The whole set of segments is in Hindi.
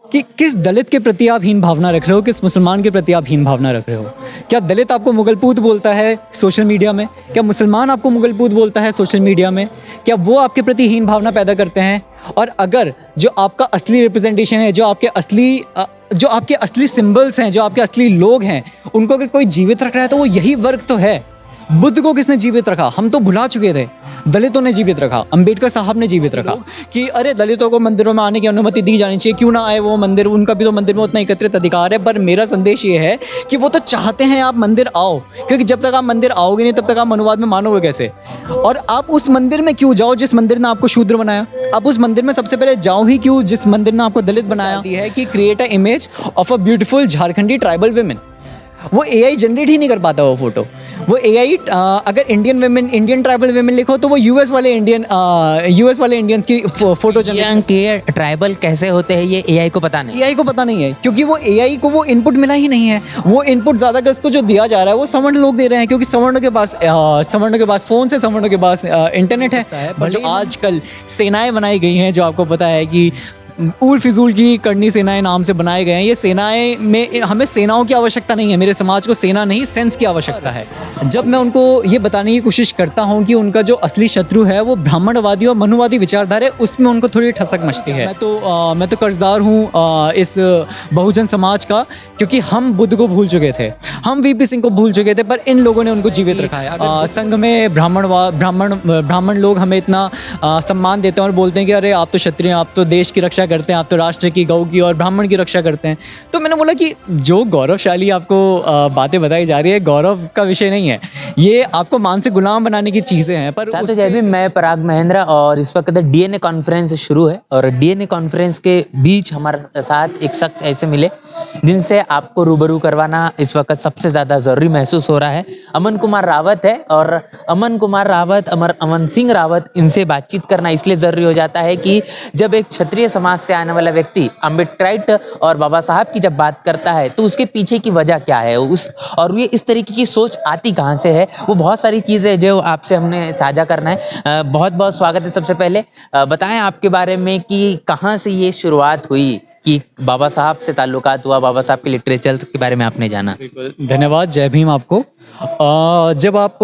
कि किस दलित के प्रति आप हीन भावना रख रहे हो, किस मुसलमान के प्रति आप हीन भावना रख रहे हो। क्या दलित आपको मुगलपूत बोलता है सोशल मीडिया में? क्या मुसलमान आपको मुगलपूत बोलता है सोशल मीडिया में? क्या वो आपके प्रति हीन भावना पैदा करते हैं? और अगर जो आपका असली रिप्रेजेंटेशन है, जो आपके असली सिंबल्स हैं, जो आपके असली लोग हैं, उनको अगर कोई जीवित रख रहा है तो वो यही वर्ग तो है। बुद्ध को किसने जीवित रखा? हम तो भुला चुके थे। दलितों ने जीवित रखा, अंबेडकर साहब ने जीवित रखा कि अरे दलितों को मंदिरों में आने की अनुमति दी जानी चाहिए, क्यों ना आए वो मंदिर, उनका भी तो मंदिर में उतना एकत्रित अधिकार है। पर मेरा संदेश ये है कि वो तो चाहते हैं आप मंदिर आओ, क्योंकि जब तक आप मंदिर आओगे नहीं तब तक आप मनुवाद में मानोगे कैसे? और आप उस मंदिर में क्यों जाओ जिस मंदिर ने आपको शूद्र बनाया? आप उस मंदिर में सबसे पहले जाओ ही क्यों जिस मंदिर ने आपको दलित बनाया है? कि create a image of a beautiful Jharkhandi tribal women. वो एआई जनरेट ही नहीं कर पाता वो फोटो। वो एआई अगर इंडियन ट्राइबल वुमेन लिखो तो वो यूएस वाले इंडियंस की फोटो जनरेट। ये ट्राइबल कैसे होते हैं ये एआई को पता नहीं। एआई को पता नहीं है, क्योंकि वो एआई को वो इनपुट मिला ही नहीं है। वो इनपुट ज़्यादातर उसको जो दिया जा रहा है वो सवर्ण लोग दे रहे हैं, क्योंकि सवर्णों के पास फ़ोन है, सवर्णों के पास इंटरनेट है। पर जो आजकल सेनाएं बनाई गई हैं, जो आपको पता है कि उल फिजूल की करनी सेनाएं नाम से बनाए गए हैं, ये सेनाएं में हमें सेनाओं की आवश्यकता नहीं है। मेरे समाज को सेना नहीं, सेंस की आवश्यकता है। जब मैं उनको ये बताने की कोशिश करता हूँ कि उनका जो असली शत्रु है वो ब्राह्मणवादी और मनुवादी विचारधारा है, उसमें उनको थोड़ी ठसक मचती है। मैं तो कर्जदार हूँ इस बहुजन समाज का, क्योंकि हम बुद्ध को भूल चुके थे, हम वीपी सिंह को भूल चुके थे, पर इन लोगों ने उनको जीवित रखा है। संघ में ब्राह्मण लोग हमें इतना सम्मान देते हैं और बोलते हैं कि अरे आप तो क्षत्रिय, आप तो देश की रक्षा करते हैं, आप तो राष्ट्र की, गौ की और ब्राह्मण की रक्षा करते हैं। तो मैंने बोला कि जो गौरवशाली आपको बातें बताई जा रही है, गौरव का विषय नहीं है, ये आपको मानसिक गुलाम बनाने की चीज़ें हैं। पर जय भीम, मैं पराग महेंद्र और इस वक्त डीएनए कॉन्फ्रेंस शुरू है और डीएनए कॉन्फ्रेंस के बीच हमारे साथ एक शख्स ऐसे मिले जिनसे आपको रूबरू करवाना इस वक्त सबसे ज़्यादा ज़रूरी महसूस हो रहा है। अमन कुमार रावत है और अमन सिंह रावत, इनसे बातचीत करना इसलिए ज़रूरी हो जाता है कि जब एक क्षत्रिय समाज से आने वाला व्यक्ति अम्बेडकराइट और बाबा साहब की जब बात करता है तो उसके पीछे की वजह क्या है, और ये इस तरीके की सोच आती कहाँ से है, वो बहुत सारी चीज़ें जो आपसे हमने साझा करना है। बहुत बहुत स्वागत है। सबसे पहले बताएं आपके बारे में कि कहाँ से ये शुरुआत हुई कि बाबा साहब से ताल्लुकात हुआ, बाबा साहब के लिटरेचर के बारे में आपने जाना। बिल्कुल, धन्यवाद, जय भीम आपको। जब आप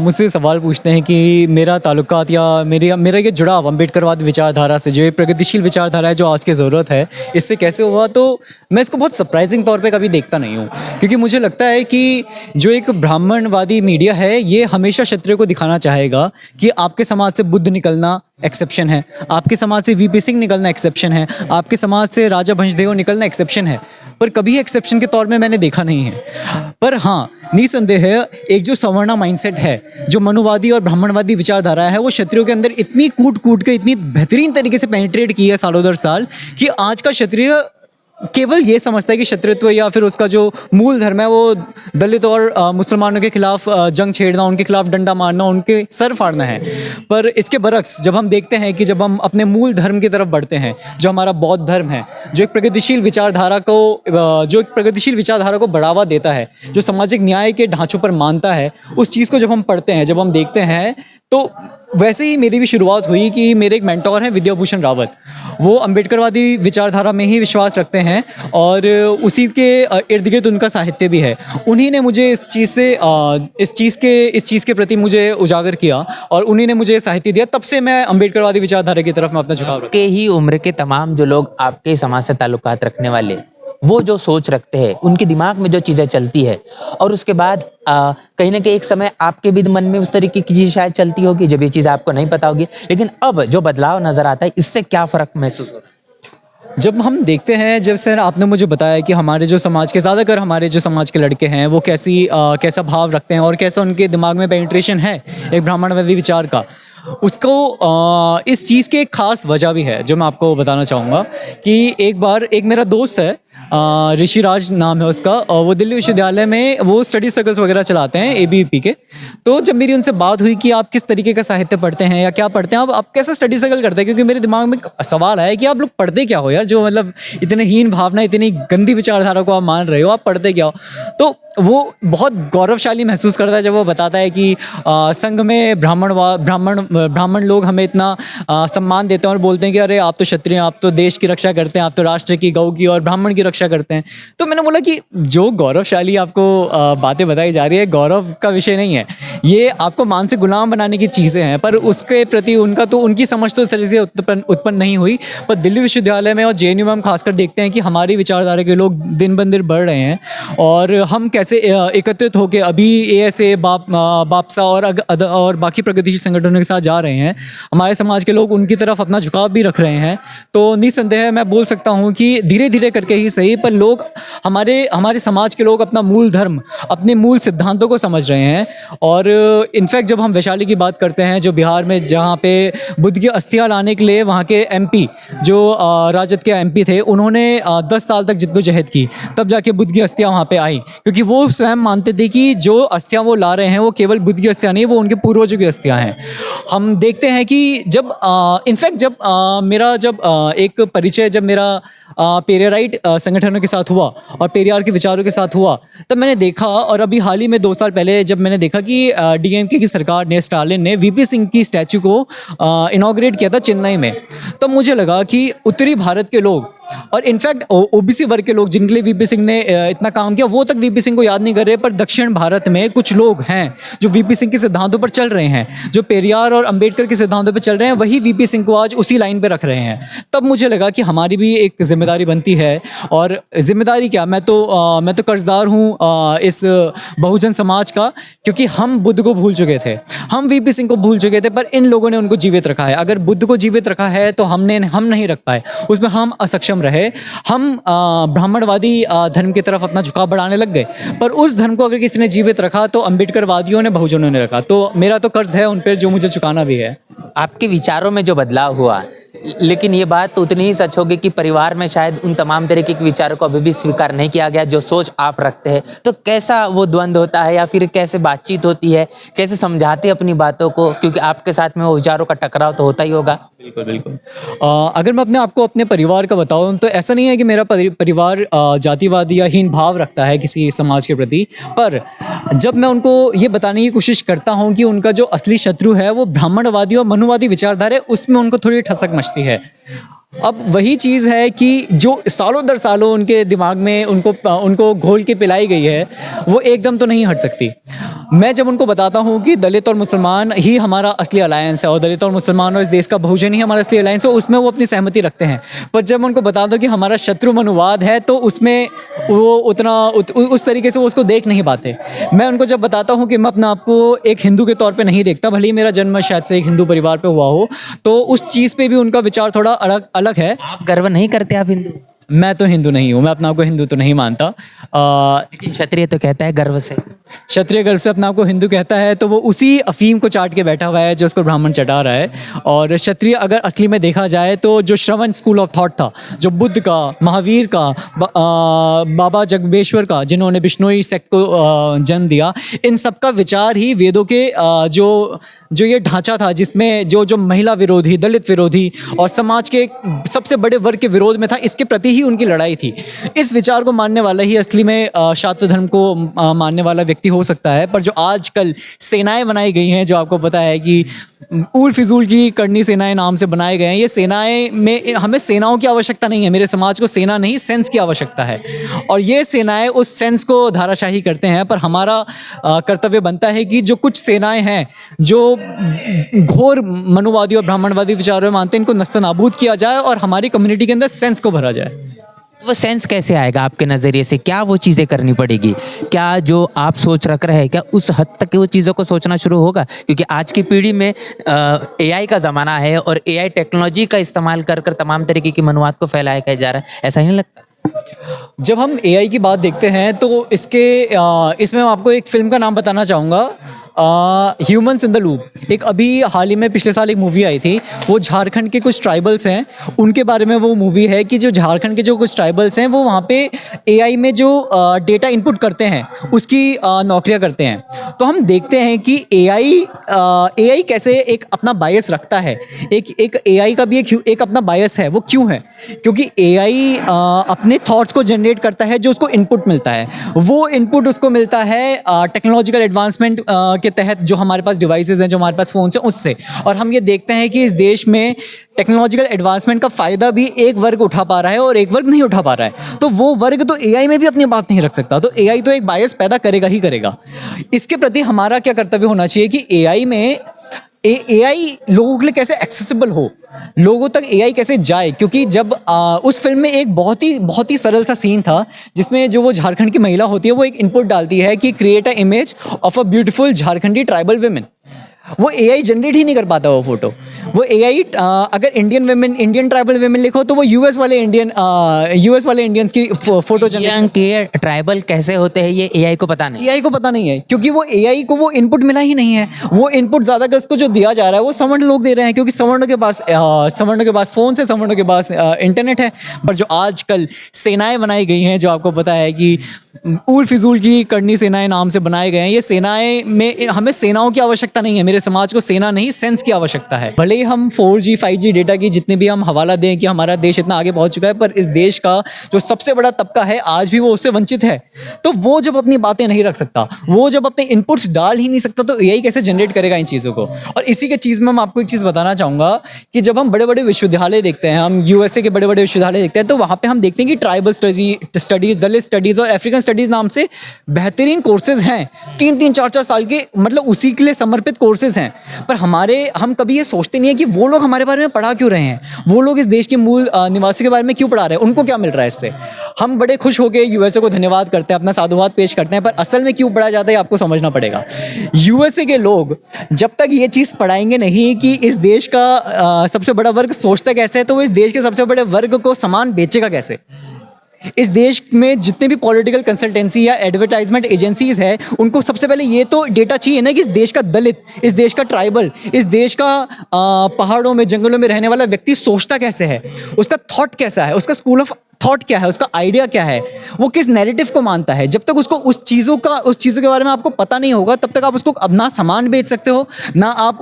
मुझसे सवाल पूछते हैं कि मेरा ताल्लुकात या मेरा ये जुड़ाव अम्बेडकरवाद विचारधारा से, जो एक प्रगतिशील विचारधारा है जो आज की ज़रूरत है, इससे कैसे हुआ, तो मैं इसको बहुत सरप्राइजिंग तौर पे कभी देखता नहीं हूँ। क्योंकि मुझे लगता है कि जो एक ब्राह्मणवादी मीडिया है ये हमेशा क्षत्रिय को दिखाना चाहेगा कि आपके समाज से बुद्ध निकलना एक्सेप्शन है, आपके समाज से वीपी सिंह निकलना एक्सेप्शन है, आपके समाज से राजा भंजदेव निकलना एक्सेप्शन है। पर कभी एक्सेप्शन के तौर में मैंने देखा नहीं है। पर हाँ, निसंदेह है, एक जो सवर्णा माइंडसेट है, जो मनुवादी और ब्राह्मणवादी विचारधारा है, वो क्षत्रियों के अंदर इतनी कूट के इतनी बेहतरीन तरीके से पेनिट्रेट की है सालों दर साल, कि आज का क्षत्रिय केवल ये समझता है कि क्षत्रित्व या फिर उसका जो मूल धर्म है वो दलित और मुसलमानों के खिलाफ जंग छेड़ना, उनके खिलाफ डंडा मारना, उनके सर फाड़ना है। पर इसके बरक्स जब हम देखते हैं कि जब हम अपने मूल धर्म की तरफ बढ़ते हैं, जो हमारा बौद्ध धर्म है, जो एक प्रगतिशील विचारधारा को बढ़ावा देता है, जो सामाजिक न्याय के ढांचों पर मानता है, उस चीज़ को जब हम पढ़ते हैं, जब हम देखते हैं, तो वैसे ही मेरी भी शुरुआत हुई कि मेरे एक मेंटोर हैं विद्याभूषण रावत, वो अम्बेडकरवादी विचारधारा में ही विश्वास रखते हैं और उसी के इर्द गिर्द उनका साहित्य भी है। उन्हीं ने मुझे इस चीज़ के प्रति मुझे उजागर किया और उन्हीं ने मुझे साहित्य दिया। तब से मैं अम्बेडकरवादी विचारधारा की तरफ मैं अपना झुकाव के ही उम्र के तमाम जो लोग आपके समाज से ताल्लुकात रखने वाले, वो जो सोच रखते हैं, उनके दिमाग में जो चीज़ें चलती है, और उसके बाद कहीं ना कहीं एक समय आपके भी मन में उस तरीके की चीज़ शायद चलती होगी जब ये चीज़ आपको नहीं पता होगी, लेकिन अब जो बदलाव नज़र आता है, इससे क्या फ़र्क महसूस हो रहा है? जब हम देखते हैं, जब सर आपने मुझे बताया कि हमारे जो समाज के ज़्यादातर हमारे जो समाज के लड़के हैं वो कैसा भाव रखते हैं और कैसा उनके दिमाग में पेनिट्रेशन है एक ब्राह्मणवादी विचार का, उसको इस चीज़ की एक ख़ास वजह भी है जो मैं आपको बताना चाहूँगा। कि एक बार एक मेरा दोस्त है, ऋषिराज नाम है उसका, और वो दिल्ली विश्वविद्यालय में वो स्टडी सर्कल्स वगैरह चलाते हैं एबीवीपी के। तो जब मेरी उनसे बात हुई कि आप किस तरीके का साहित्य पढ़ते हैं या क्या पढ़ते हैं, आप कैसा स्टडी सर्कल करते हैं, क्योंकि मेरे दिमाग में सवाल आया कि आप लोग पढ़ते क्या हो यार, जो मतलब इतने हीन भावना, इतनी गंदी विचारधारा को आप मान रहे हो, आप पढ़ते क्या हो। तो वो बहुत गौरवशाली महसूस करता है जब वो बताता है कि संघ में ब्राह्मण लोग हमें इतना सम्मान देते हैं और बोलते हैं कि अरे आप तो क्षत्रिय हैं, आप तो देश की रक्षा करते हैं, आप तो राष्ट्र की, गौ की और ब्राह्मण की रक्षा करते हैं। तो मैंने बोला कि जो गौरवशाली आपको बातें बताई जा रही है, गौरव का विषय नहीं है, ये आपको मानसिक गुलाम बनाने की चीज़ें हैं। पर उसके प्रति उनकी समझ तो इस तरह से उत्पन्न नहीं हुई। पर दिल्ली विश्वविद्यालय में और JNU में हम खासकर देखते हैं कि हमारी विचारधारा के लोग दिन ब दिन बढ़ रहे हैं और हम कैसे एकत्रित होकर अभी ASA, बापसा और बाकी प्रगतिशील संगठनों के साथ जा रहे हैं। हमारे समाज के लोग उनकी तरफ अपना झुकाव भी रख रहे हैं। तो निसंदेह मैं बोल सकता हूँ कि धीरे धीरे करके ही सही, पर लोग हमारे समाज के लोग अपना मूल धर्म, अपने मूल सिद्धांतों को समझ रहे हैं। और इनफैक्ट जब हम वैशाली की बात करते हैं, जो बिहार में जहाँ पे बुद्ध की अस्थियाँ लाने के लिए वहाँ के MP, जो राजद के MP थे, उन्होंने 10 साल तक जिद्दोजहद की, तब जाके बुद्ध की अस्थियाँ वहाँ पे आई। क्योंकि वो स्वयं मानते थे कि जो अस्थियाँ वो ला रहे हैं वो केवल बुद्ध की अस्थियाँ नहीं, वो उनके पूर्वजों की अस्थियाँ हैं। हम देखते हैं कि जब इनफैक्ट जब मेरा एक परिचय जब मेरा पेरियाराइट संगठनों के साथ हुआ और पेरियार के विचारों के साथ हुआ, तब मैंने देखा, और अभी हाल ही में 2 साल पहले जब मैंने देखा कि DMK की सरकार ने, स्टालिन ने VP सिंह की स्टैचू को इनॉग्रेट किया था चेन्नई में। तब मुझे लगा कि उत्तरी भारत के लोग और इनफैक्ट OBC वर्ग के लोग जिनके लिए VP सिंह ने इतना काम किया, वो तक VP सिंह को याद नहीं कर रहे, पर दक्षिण भारत में कुछ लोग हैं जो VP सिंह के सिद्धांतों पर चल रहे हैं, जो पेरियार और अंबेडकर के सिद्धांतों पर चल रहे हैं, वही VP सिंह को आज उसी लाइन पे रख रहे हैं। तब मुझे लगा कि हमारी भी एक जिम्मेदारी बनती है। और जिम्मेदारी क्या, मैं तो कर्जदार हूँ इस बहुजन समाज का, क्योंकि हम बुद्ध को भूल चुके थे, हम VP सिंह को भूल चुके थे, पर इन लोगों ने उनको जीवित रखा है। अगर बुद्ध को जीवित रखा है तो हम नहीं रख पाए, उसमें हम असक्षम रहे। हम ब्राह्मणवादी धर्म की तरफ अपना झुकाव बढ़ाने लग गए, पर उस धर्म को अगर किसी ने जीवित रखा तो अंबेडकरवादियों ने, बहुजनों ने रखा। तो मेरा तो कर्ज है उन पर जो मुझे चुकाना भी है। आपके विचारों में जो बदलाव हुआ, लेकिन ये बात तो उतनी ही सच होगी कि परिवार में शायद उन तमाम तरीके के विचारों को अभी भी स्वीकार नहीं किया गया जो सोच आप रखते हैं। तो कैसा वो द्वंद्व होता है, या फिर कैसे बातचीत होती है, कैसे समझाते हैं अपनी बातों को, क्योंकि आपके साथ में वो विचारों का टकराव तो होता ही होगा। बिल्कुल। अगर मैं अपने परिवार का बताऊं तो ऐसा नहीं है कि मेरा परिवार जातिवादी या हीन भाव रखता है किसी समाज के प्रति, पर जब मैं उनको ये बताने की कोशिश करता हूं कि उनका जो असली शत्रु है वो ब्राह्मणवादी और मनुवादी विचारधारा है, उसमें उनको थोड़ी ठसक मचती है। अब वही चीज़ है कि जो सालों दर सालों उनके दिमाग में उनको घोल के पिलाई गई है, वो एकदम तो नहीं हट सकती। मैं जब उनको बताता हूँ कि दलित और मुसलमान ही हमारा असली अलायंस है और दलित और मुसलमान और इस देश का बहुजन ही हमारा असली अलायंस है, उसमें वो अपनी सहमति रखते हैं। पर जब मैं उनको बता दूँ कि हमारा शत्रु मनुवाद है, तो उसमें वो उस तरीके से वो उसको देख नहीं पाते। मैं उनको जब बताता हूँ कि मैं अपने आप को एक हिंदू के तौर पे नहीं देखता, भले ही मेरा जन्म शायद से एक हिंदू परिवार पे हुआ हो, तो उस चीज़ पे भी उनका विचार थोड़ा अलग है। आप गर्व नहीं करते आप हिंदू? मैं तो हिंदू नहीं हूँ, मैं अपने आप को हिंदू तो नहीं मानता। लेकिन क्षत्रिय तो कहता है गर्व से। क्षत्रिय गर्व से अपने आप को हिंदू कहता है, तो वो उसी अफीम को चाट के बैठा हुआ है जो उसको ब्राह्मण चटा रहा है। और क्षत्रिय अगर असली में देखा जाए तो जो श्रवण स्कूल ऑफ थॉट था, जो बुद्ध का, महावीर का, बाबा जगबेश्वर का, जिन्होंने बिश्नोई सेक्ट को जन्म दिया, इन सब का विचार ही वेदों के जो ये ढांचा था, जिसमें जो महिला विरोधी, दलित विरोधी और समाज के सबसे बड़े वर्ग के विरोध में था, इसके प्रति ही उनकी लड़ाई थी। इस विचार को मानने वाला ही असली में शास्त्र धर्म को मानने वाला व्यक्ति हो सकता है। पर जो आजकल सेनाएं बनाई गई हैं, जो आपको पता है कि उल फिजूल की करनी सेनाएं नाम से बनाए गए हैं, ये सेनाएं में हमें सेनाओं की आवश्यकता नहीं है। मेरे समाज को सेना नहीं, सेंस की आवश्यकता है, और ये सेनाएं उस सेंस को धाराशाही करते हैं। पर हमारा कर्तव्य बनता है कि जो कुछ सेनाएं हैं जो घोर मनुवादी और ब्राह्मणवादी विचारों में मानते हैं, इनको नस्तनाबूद किया जाए और हमारी कम्युनिटी के अंदर सेंस को भरा जाए। वो सेंस कैसे आएगा आपके नज़रिए से? क्या वो चीज़ें करनी पड़ेगी? क्या जो आप सोच रख रहे हैं, क्या उस हद तक वो चीज़ों को सोचना शुरू होगा? क्योंकि आज की पीढ़ी में AI का ज़माना है और AI टेक्नोलॉजी का इस्तेमाल कर तमाम तरीके की मनुवाद को फैलाया जा रहा है, ऐसा ही नहीं लगता? जब हम AI की बात देखते हैं तो इसमें मैं आपको एक फिल्म का नाम बताना चाहूँगा, ह्यूमंस इन द लूप, एक अभी हाल ही में पिछले साल एक मूवी आई थी, वो झारखंड के कुछ ट्राइबल्स हैं उनके बारे में वो मूवी है कि जो झारखंड के जो कुछ ट्राइबल्स हैं वो वहाँ पे एआई में जो डेटा इनपुट करते हैं उसकी नौकरियाँ करते हैं। तो हम देखते हैं कि एआई कैसे एक अपना बायस रखता है, एक एआई का भी एक अपना बायस है। वो क्यों है? क्योंकि एआई अपने थॉट्स को जनरेट करता है जो उसको इनपुट मिलता है, वो इनपुट उसको मिलता है टेक्नोलॉजिकल एडवांसमेंट के तहत जो हमारे पास डिवाइसेस हैं, जो हमारे पास फ़ोन्स हैं उससे। और हम ये देखते हैं कि इस देश में टेक्नोलॉजिकल एडवांसमेंट का फ़ायदा भी एक वर्ग उठा पा रहा है और एक वर्ग नहीं उठा पा रहा है। तो वो वर्ग तो एआई में भी अपनी बात नहीं रख सकता, तो एआई तो एक बायस पैदा करेगा ही करेगा। इसके प्रति हमारा क्या कर्तव्य होना चाहिए कि एआई में एआई लोगों के लिए कैसे एक्सेसिबल हो, लोगों तक एआई कैसे जाए। क्योंकि जब उस फिल्म में एक बहुत ही सरल सा सीन था जिसमें जो वो झारखंड की महिला होती है वो एक इनपुट डालती है कि create a image of a beautiful Jharkhandi tribal women. वो एआई जनरेट ही नहीं कर पाता वो फोटो। वो एआई अगर इंडियन ट्राइबल वुमेन लिखो तो वो यूएस वाले इंडियंस की फोटो जनरेट। ये ट्राइबल कैसे होते हैं ये एआई को पता नहीं, एआई को पता नहीं है क्योंकि वो एआई को वो इनपुट मिला ही नहीं है। वो इनपुट ज़्यादातर उसको जो दिया जा रहा है वो सवर्ण लोग दे रहे हैं, क्योंकि सवर्णों के पास फ़ोन से, सवर्णों के पास इंटरनेट है। पर जो आजकल सेनाएं बनाई गई हैं, जो आपको पता है कि ऊल फिजूल की करनी सेनाएं नाम से बनाए गए हैं, ये सेनाएं में हमें सेनाओं की आवश्यकता नहीं है। मेरे समाज को सेना नहीं, सेंस की आवश्यकता है। भले ही हम 4G 5G डेटा की जितने भी हम हवाला दें कि हमारा देश इतना आगे पहुंच चुका है, पर इस देश का जो सबसे बड़ा तबका है आज भी वो उससे वंचित है। तो वो जब अपनी बातें नहीं रख सकता, वो जब अपने इनपुट्स डाल ही नहीं सकता, तो एआई कैसे जनरेट करेगा इन चीज़ों को। और इसी के चीज़ में मैं आपको एक चीज़ बताना चाहूँगा कि जब हम बड़े बड़े विश्वविद्यालय देखते हैं, हम यूएसए के बड़े बड़े विश्वविद्यालय देखते हैं, तो वहाँ पे हम देखते हैं कि ट्राइबल स्टडीज़, दलित स्टडीज़ और अफ्रीकन स्टडीज़ नाम से बेहतरीन कोर्सेज हैं। 3-3 4-4 साल के, मतलब उसी के लिए समर्पित कोर्सेज हैं। पर हम कभी ये सोचते नहीं है कि वो लोग हमारे बारे में पढ़ा क्यों रहे हैं, वो लोग इस देश के मूल निवासी के बारे में क्यों पढ़ा रहे हैं, उनको क्या मिल रहा है इससे। हम बड़े खुश होकर यूएसए को धन्यवाद करते हैं, अपना साधुवाद पेश करते हैं, पर असल में क्यों पढ़ा जाता है आपको समझना पड़ेगा। यूएसए के लोग जब तक ये चीज़ पढ़ाएंगे नहीं कि इस देश का सबसे बड़ा वर्ग सोचता कैसे है, तो वो इस देश के सबसे बड़े वर्ग को सामान बेचेगा कैसे। इस देश में जितने भी पॉलिटिकल कंसल्टेंसी या एडवर्टाइजमेंट एजेंसीज है, उनको सबसे पहले ये तो डेटा चाहिए ना कि इस देश का दलित, इस देश का ट्राइबल, इस देश का पहाड़ों में जंगलों में रहने वाला व्यक्ति सोचता कैसे है, उसका थॉट कैसा है, उसका स्कूल ऑफ थॉट क्या है, उसका आइडिया क्या है, वो किस नैरेटिव को मानता है। जब तक उसको उस चीज़ों के बारे में आपको पता नहीं होगा, तब तक आप उसको अब ना सामान बेच सकते हो, ना आप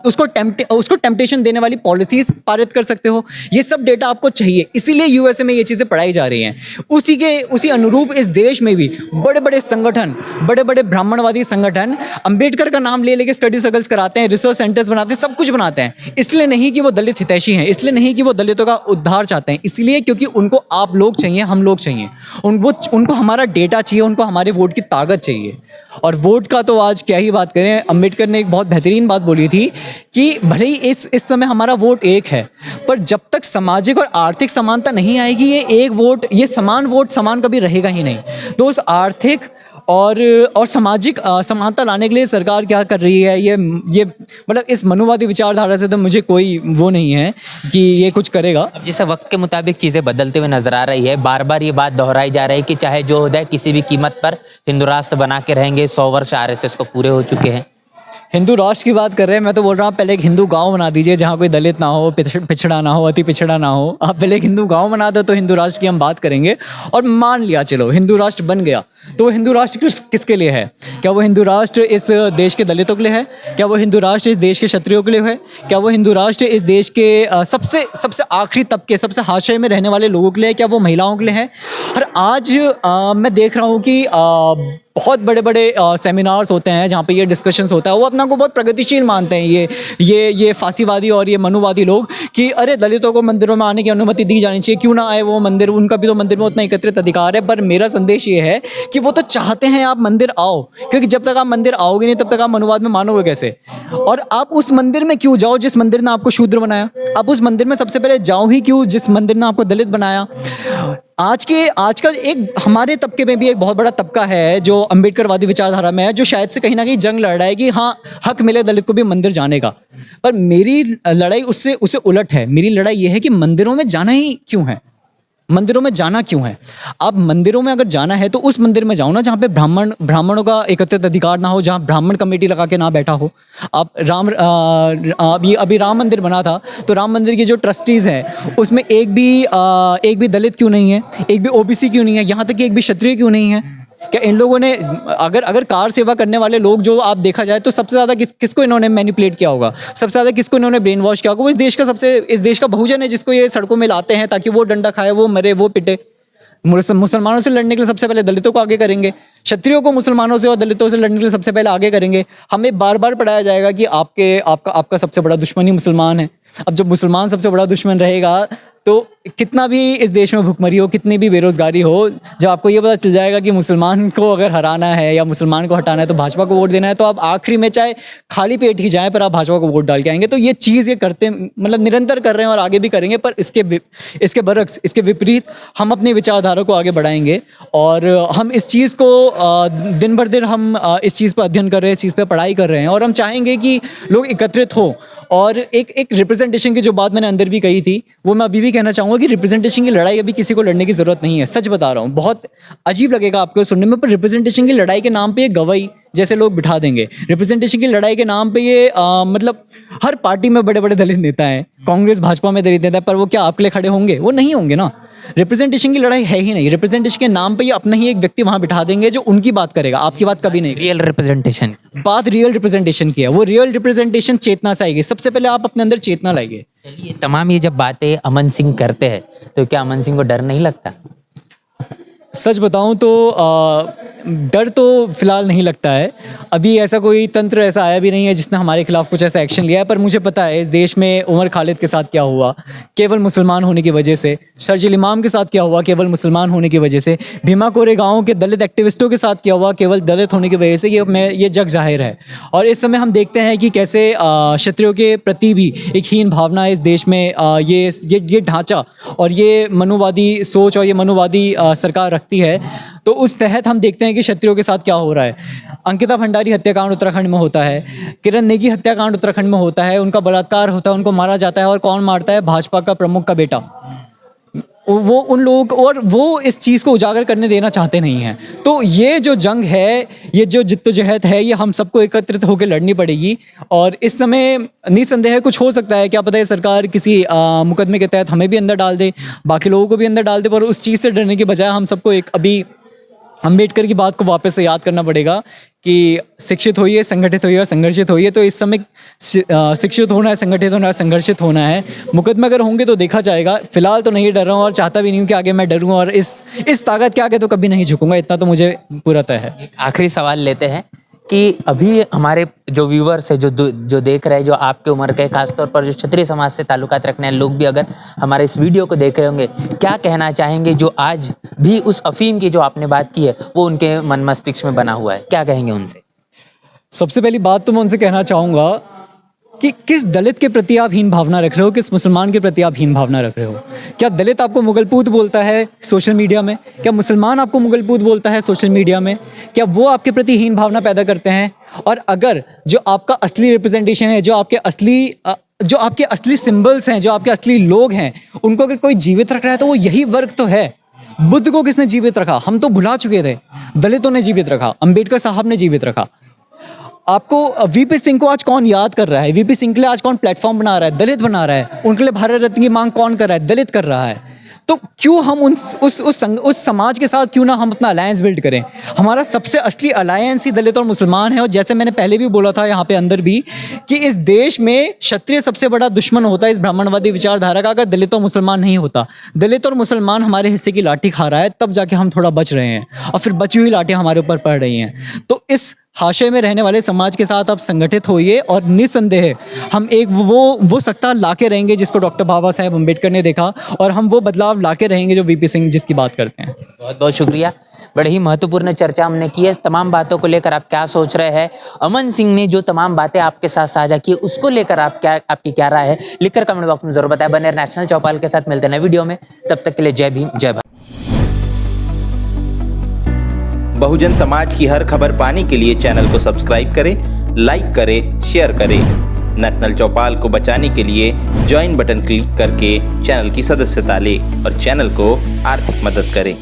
उसको टेम्पटेशन देने वाली पॉलिसीज पारित कर सकते हो। ये सब डेटा आपको चाहिए, इसीलिए यूएसए में ये चीज़ें पढ़ाई जा रही हैं। उसी अनुरूप इस देश में भी बड़े बड़े संगठन, बड़े बड़े ब्राह्मणवादी संगठन अंबेडकर का नाम ले लेके स्टडी सर्कल्स कराते हैं, रिसर्च सेंटर्स बनाते हैं, सब कुछ बनाते हैं। इसलिए नहीं कि वो दलित हितैषी हैं, इसलिए नहीं कि वो दलितों का उद्धार चाहते हैं, इसलिए क्योंकि उनको आप लोग चाहिए, हम लोग चाहिए, उनको हमारा डेटा चाहिए, उनको हमारे वोट की ताकत चाहिए। और वोट का तो आज क्या ही बात करें, अंबेडकर ने एक बहुत बेहतरीन बात बोली थी कि भले ही इस समय हमारा वोट एक है, पर जब तक सामाजिक और आर्थिक समानता नहीं आएगी, ये समान कभी रहेगा ही नहीं। तो उस आर्थिक और सामाजिक समानता लाने के लिए सरकार क्या कर रही है, ये मतलब इस मनुवादी विचारधारा से तो मुझे कोई वो नहीं है कि ये कुछ करेगा। अब जैसे वक्त के मुताबिक चीज़ें बदलते हुए नजर आ रही है, बार बार ये बात दोहराई जा रही है कि चाहे जो हो जाए किसी भी कीमत पर हिंदू राष्ट्र बना के रहेंगे। 100 वर्ष आरएसएस को पूरे हो चुके हैं। हिंदू राष्ट्र की बात कर रहे हैं, मैं तो बोल रहा हूँ पहले एक हिंदू गांव बना दीजिए जहाँ कोई दलित ना हो, पिछड़ा ना हो, अति पिछड़ा ना हो। आप पहले एक हिंदू गांव बना दो तो हिंदू राष्ट्र की हम बात करेंगे। और मान लिया चलो हिंदू राष्ट्र बन गया, तो वो हिंदू राष्ट्र किसके लिए है? क्या वो हिंदू राष्ट्र इस देश के दलितों के लिए है? क्या वो हिंदू राष्ट्र इस देश के क्षत्रियों के लिए है? क्या वो हिंदू राष्ट्र इस देश के सबसे आखिरी तबके, सबसे हाशिए में रहने वाले लोगों के लिए? क्या वो महिलाओं के लिए है? और आज मैं देख रहा हूँ कि बहुत बड़े बड़े सेमिनार्स होते हैं जहाँ पे ये डिस्कशंस होता है, वो अपना को बहुत प्रगतिशील मानते हैं ये फांसीवादी और ये मनुवादी लोग कि अरे दलितों को मंदिरों में आने की अनुमति दी जानी चाहिए, क्यों ना आए वो मंदिर, उनका भी तो मंदिर में उतना एकत्रित अधिकार है। पर मेरा संदेश ये है कि वो तो चाहते हैं आप मंदिर आओ, क्योंकि जब तक आप मंदिर आओगे नहीं तब तक आप मनुवाद में मानोगे कैसे? और आप उस मंदिर में क्यों जाओ जिस मंदिर ने आपको शूद्र बनाया? आप उस मंदिर में सबसे पहले जाओ ही क्यों जिस मंदिर ने आपको दलित बनाया? आज का एक हमारे तबके में भी एक बहुत बड़ा तबका है जो अंबेडकरवादी विचारधारा में है, जो शायद से कहीं ना कहीं जंग लड़ रहा है कि हाँ हक मिले दलित को भी मंदिर जाने का। पर मेरी लड़ाई उससे उलट है। मेरी लड़ाई ये है कि मंदिरों में जाना ही क्यों है? मंदिरों में जाना क्यों है? आप मंदिरों में अगर जाना है तो उस मंदिर में जाओ ना जहाँ पे ब्राह्मणों का एकत्रित अधिकार ना हो, जहाँ ब्राह्मण कमेटी लगा के ना बैठा हो। आप अभी राम मंदिर बना था, तो राम मंदिर के जो ट्रस्टीज़ हैं उसमें एक भी दलित क्यों नहीं है, एक भी ओबीसी क्यों नहीं है, यहाँ तक कि एक भी क्षत्रिय क्यों नहीं है? क्या इन लोगों ने अगर कार सेवा करने वाले लोग जो आप देखा जाए तो सबसे ज़्यादा किसको इन्होंने मैनिपुलेट किया होगा, सबसे ज़्यादा किसको इन्होंने ब्रेन वॉश किया होगा? वो इस देश का बहुजन है जिसको ये सड़कों में लाते हैं ताकि वो डंडा खाए, वो मरे, वो पिटे। मुसलमानों से लड़ने के लिए सबसे पहले दलितों को आगे करेंगे, क्षत्रियों को मुसलमानों से और दलितों से लड़ने के लिए सबसे पहले आगे करेंगे। हमें बार बार पढ़ाया जाएगा कि आपका सबसे बड़ा दुश्मन ही मुसलमान है। अब जब मुसलमान सबसे बड़ा दुश्मन रहेगा तो कितना भी इस देश में भुखमरी हो, कितनी भी बेरोजगारी हो, जब आपको ये पता चल जाएगा कि मुसलमान को अगर हराना है या मुसलमान को हटाना है तो भाजपा को वोट देना है, तो आप आखिरी में चाहे खाली पेट ही जाएं पर आप भाजपा को वोट डाल के आएंगे। तो ये चीज़ ये करते मतलब निरंतर कर रहे हैं और आगे भी करेंगे, पर इसके बरक्स, इसके विपरीत हम अपनी विचारधारा को आगे बढ़ाएंगे। और हम इस चीज़ को दिन भर दिन हम इस चीज़ पर अध्ययन कर रहे हैं, इस चीज़ पर पढ़ाई कर रहे हैं, और हम चाहेंगे कि लोग एकत्रित हो। और एक रिप्रेजेंटेशन की जो बात मैंने अंदर भी कही थी, वो मैं अभी भी कहना चाहूँगा कि रिप्रेजेंटेशन की लड़ाई अभी किसी को लड़ने की ज़रूरत नहीं है। सच बता रहा हूँ, बहुत अजीब लगेगा आपको सुनने में, पर रिप्रेजेंटेशन की लड़ाई के नाम पे ये गवाही जैसे लोग बिठा देंगे। रिप्रेजेंटेशन की लड़ाई के नाम पे ये मतलब हर पार्टी में बड़े बड़े दलित नेता हैं, कांग्रेस भाजपा में दलित नेता है, पर वो क्या आपके लिए खड़े होंगे? वो नहीं होंगे ना। रिप्रेजेंटेशन की लड़ाई है ही नहीं। रिप्रेजेंटेशन के नाम पे ये अपना ही एक व्यक्ति वहां बिठा देंगे जो उनकी बात करेगा, आपकी बात कभी नहीं। रियल रिप्रेजेंटेशन, बात रियल रिप्रेजेंटेशन की है। वो रियल रिप्रेजेंटेशन चेतना से आएगी। सबसे पहले आप अपने अंदर चेतना लाइए। चलिए, तमाम ये जब बातें अमन सिंह करते हैं तो क्या अमन सिंह को डर नहीं लगता? सच बताऊं तो डर तो फिलहाल नहीं लगता है। अभी ऐसा कोई तंत्र ऐसा आया भी नहीं है जिसने हमारे खिलाफ कुछ ऐसा एक्शन लिया है, पर मुझे पता है इस देश में उमर खालिद के साथ क्या हुआ केवल मुसलमान होने की वजह से, शर्जील इमाम के साथ क्या हुआ केवल मुसलमान होने की वजह से, भीमा कोरे गाँव के दलित एक्टिविस्टों के साथ क्या हुआ केवल दलित होने की वजह से, ये जग जाहिर है। और इस समय हम देखते हैं कि कैसे क्षत्रियों के प्रति भी एक हीन भावना इस देश में ये ढांचा और ये मनुवादी सोच और ये मनुवादी सरकार रखती है। तो उस तहत हम देखते हैं कि क्षत्रियों के साथ क्या हो रहा है। अंकिता भंडारी हत्याकांड उत्तराखंड में होता है, किरण नेगी हत्याकांड उत्तराखंड में होता है, उनका बलात्कार होता है, उनको मारा जाता है, और कौन मारता है? भाजपा का प्रमुख का बेटा। वो उन लोग, और वो इस चीज़ को उजागर करने देना चाहते नहीं हैं। तो ये जो जंग है, ये जो जिद्दोजहद है, ये हम सबको एकत्रित होकर लड़नी पड़ेगी। और इस समय निसंदेह कुछ हो सकता है, क्या पता है सरकार किसी मुकदमे के तहत हमें भी अंदर डाल दे, बाकी लोगों को भी अंदर डाल दे, पर उस चीज़ से डरने के बजाय हम सबको एक अभी अम्बेडकर की बात को वापस से याद करना पड़ेगा कि शिक्षित होइए, संगठित होइए और संघर्षित होइए। तो इस समय शिक्षित होना है, संगठित होना है, संघर्षित होना है। मुकदमे अगर होंगे तो देखा जाएगा। फिलहाल तो नहीं डर रहा हूँ और चाहता भी नहीं हूँ कि आगे मैं डरूँ, और इस ताकत के आगे तो कभी नहीं झुकूंगा, इतना तो मुझे पूरा तय है। आखिरी सवाल लेते हैं कि अभी हमारे जो व्यूवर्स है, जो देख रहे हैं, जो आपके उम्र के, खासतौर पर जो क्षत्रिय समाज से ताल्लुकात रखने वाले लोग भी अगर हमारे इस वीडियो को देख रहे होंगे, क्या कहना चाहेंगे जो आज भी उस अफीम की जो आपने बात की है वो उनके मन मस्तिष्क में बना हुआ है, क्या कहेंगे उनसे? सबसे पहली बात तो मैं उनसे कहना चाहूँगा कि किस दलित के प्रति आप हीन भावना रख रहे हो, किस मुसलमान के प्रति आप हीन भावना रख रहे हो। क्या दलित आपको मुगलपूत बोलता है सोशल मीडिया में? क्या मुसलमान आपको मुगलपूत बोलता है सोशल मीडिया में? क्या वो आपके प्रति हीन भावना पैदा करते हैं? और अगर जो आपका असली रिप्रेजेंटेशन है, जो आपके असली सिंबल्स हैं, जो आपके असली लोग हैं, उनको अगर कोई जीवित रख रहा है तो वो यही वर्ग तो है। बुद्ध को किसने जीवित रखा? हम तो भुला चुके थे। दलितों ने जीवित रखा, अंबेडकर साहब ने जीवित रखा। आपको वीपी सिंह को आज कौन याद कर रहा है? वीपी सिंह के लिए आज कौन प्लेटफॉर्म बना रहा है? दलित बना रहा है। उनके लिए भारत रत्न की मांग कौन कर रहा है? दलित कर रहा है। तो क्यों हम उस समाज के साथ क्यों ना हम अपना अलायंस बिल्ड करें? हमारा सबसे असली अलायंस ही दलित और मुसलमान है। और जैसे मैंने पहले भी बोला था यहाँ पे अंदर भी कि इस देश में क्षत्रिय सबसे बड़ा दुश्मन होता है इस ब्राह्मणवादी विचारधारा का, अगर दलित और मुसलमान नहीं होता। दलित और मुसलमान हमारे हिस्से की लाठी खा रहा है, तब जाके हम थोड़ा बच रहे हैं, और फिर बची हुई लाठी हमारे ऊपर पड़ रही हैं। तो इस हाशिए में रहने वाले समाज के साथ आप संगठित होइए, और निसंदेह हम एक वो सत्ता लाके रहेंगे जिसको डॉक्टर बाबा साहेब अम्बेडकर ने देखा, और हम वो बदलाव लाके रहेंगे जो वीपी सिंह जिसकी बात करते हैं। बहुत बहुत शुक्रिया। बड़ी ही महत्वपूर्ण चर्चा हमने की है। तमाम बातों को लेकर आप क्या सोच रहे हैं? अमन सिंह ने जो तमाम बातें आपके साथ साझा की, उसको लेकर आपकी क्या राय है, लिखकर कमेंट बॉक्स में जरूर बताएं। बने नेशनल चौपाल के साथ मिलते हैं नए वीडियो में, तब तक के लिए जय भीम, जय भारत। बहुजन समाज की हर खबर पाने के लिए चैनल को सब्सक्राइब करें, लाइक करें, शेयर करें। नेशनल चौपाल को बचाने के लिए ज्वाइन बटन क्लिक करके चैनल की सदस्यता लें और चैनल को आर्थिक मदद करें।